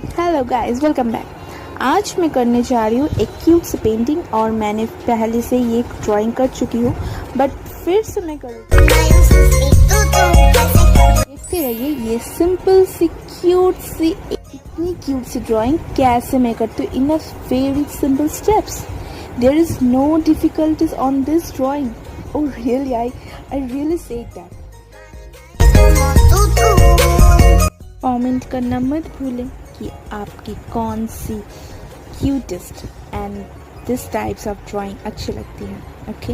Hello guys, welcome back. आज मैं करने जा रही हूँ एक क्यूट सी पेंटिंग और मैंने पहले से ये ड्राइंग कर चुकी हूँ, बट फिर से मैं करूँगी। देखते रहिए ये सिंपल सी क्यूट सी इतनी क्यूट सी ड्राइंग कैसे मैं करती हूँ in a very simple steps. There is no difficulties on this drawing. Oh really, I really say that. Comment करना मत भूलें कि आपकी कौन सी cutest and this types of drawing अच्छी लगती है। ओके